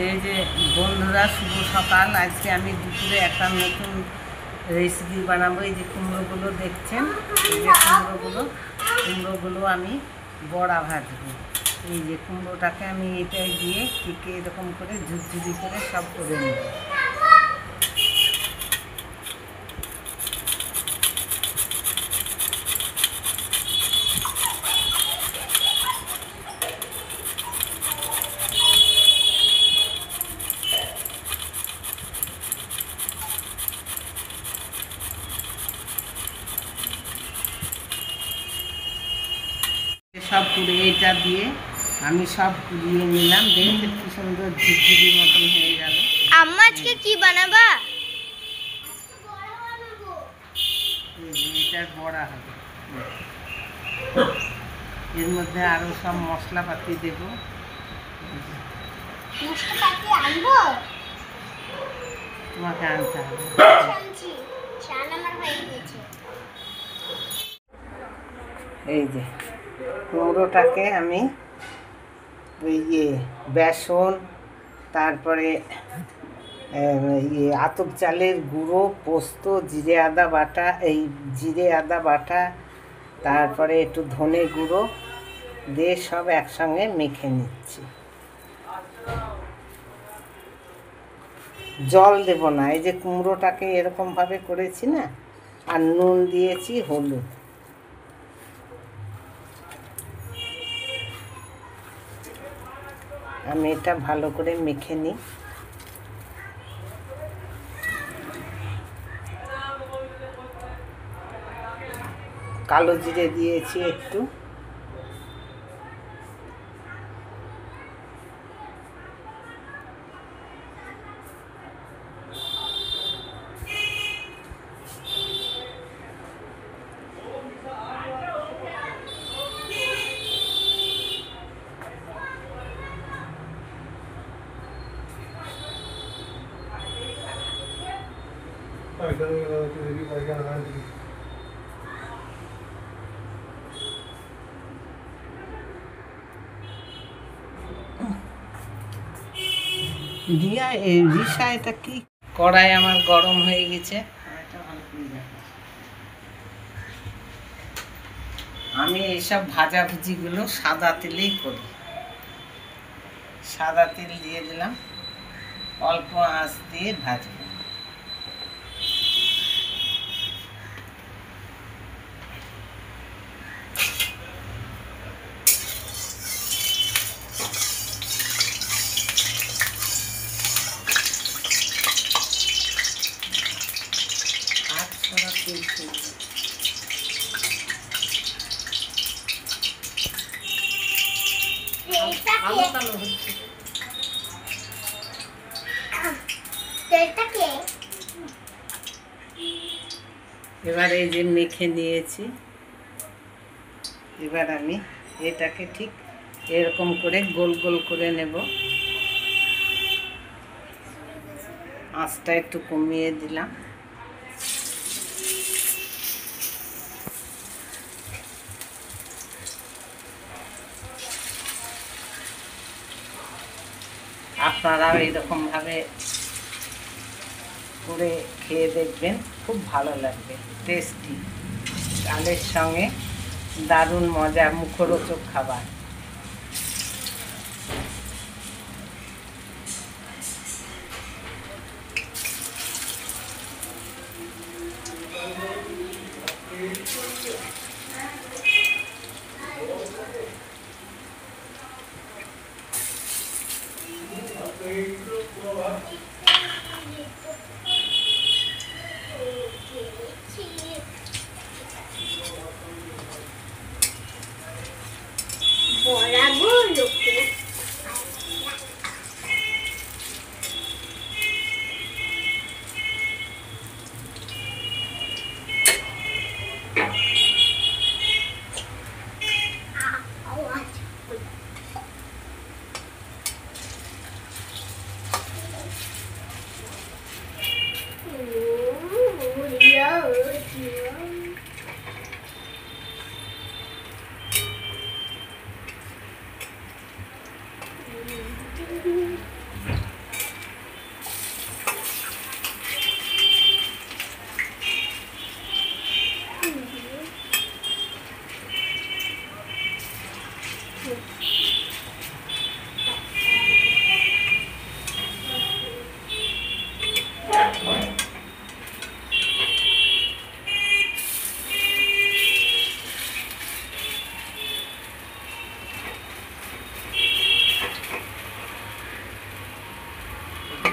এই যে বন্ধুরা, শুভ সকাল। আজকে আমি দুপুরে একটা নতুন রেসিপি বানাবো। এই যে কুমড়োগুলো দেখছেন, এই যে কুমড়োগুলো আমি বড়া ভাজবো। এই যে কুমড়োটাকে আমি এটাই দিয়ে কেটে এরকম করে ঝুরঝুরি করে সব করে নেব। সব পুড়ে এটা দিয়ে আমি সব পুড়িয়ে নিলাম। দেখতে কি সুন্দর ঝুরঝুরি মতন হয়ে গেল। আম্মা আজকে কি বানাবা? এটার বড়া হবে। এর মধ্যে আরো সব মশলাপাতি দেব। তোমাকে আনতে হবে। এই যে কুমড়োটাকে আমি ওই বেসন, তারপরে আতপ চালের গুঁড়ো, পোস্ত, জিরে আদা বাটা, তারপরে একটু ধনে গুঁড়ো দিয়ে সব একসঙ্গে মেখে নিচ্ছি। জল দেব না। এই যে কুমড়োটাকে এরকমভাবে করেছি না, আর নুন দিয়েছি, হলুদ। আমি এটা ভালো করে মেখে নিই। কালো জিরে দিয়েছি একটু। রিয়া, এই রিসা, এটা কি? কড়াই আমার গরম হয়ে গেছে। আমি এইসব ভাজাভুজিগুলো সাদা তেলেই করি। সাদা তেল দিয়ে দিলাম, অল্প আঁচ দিয়ে ভাজবো। এবার এই যে মেখে নিয়েছি, এবার আমি এটাকে ঠিক এরকম করে গোল গোল করে নেব। আঁচটা একটু কমিয়ে দিলাম। আপনারাও এরকমভাবে করে খেয়ে দেখবেন, খুব ভালো লাগবে, টেস্টি। চালের সঙ্গে দারুণ মজা, মুখরোচক খাবার।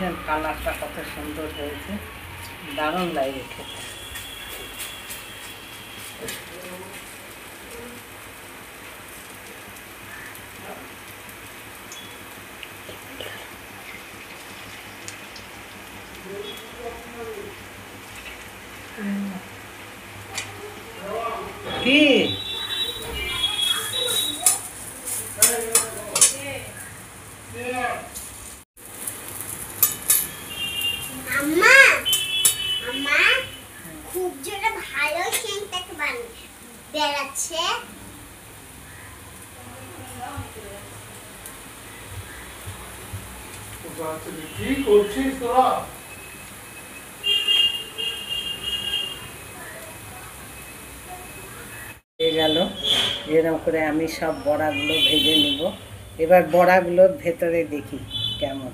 দেখেন কালারটা কত সুন্দর হয়েছে, দারুণ লাগে খেতে। কি আম্মা আম্মা খুব জোরে ভালো সেন্টটাকে বেড়াচ্ছে। কি করছিস তোরা? হয়ে গেল, এরকম করে আমি সব বড়াগুলো ভেজে নিব। এবার বড়াগুলোর ভেতরে দেখি কেমন,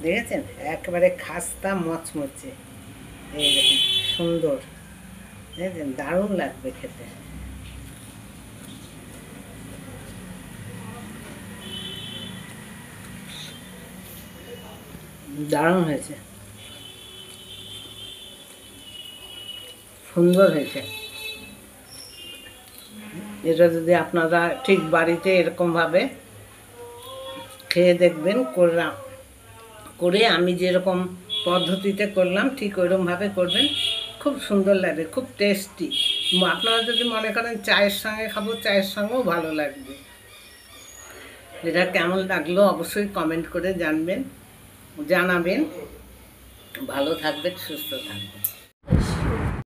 দেখেছেন একেবারে খাস্তা মচমচে, এই দেখুন সুন্দর, দেখেছেন দারুণ লাগবে খেতে। দারুণ হয়েছে, সুন্দর হয়েছে। এটা যদি আপনারা ঠিক বাড়িতে এরকমভাবে খেয়ে দেখবেন, করে আমি যেরকম পদ্ধতিতে করলাম ঠিক ওইরকমভাবে করবেন, খুব সুন্দর লাগবে, খুব টেস্টি। আপনারা যদি মনে করেন চায়ের সঙ্গে খাবো, চায়ের সঙ্গেও ভালো লাগবে। এটা কেমন লাগলো অবশ্যই কমেন্ট করে জানাবেন। ভালো থাকবেন, সুস্থ থাকবেন।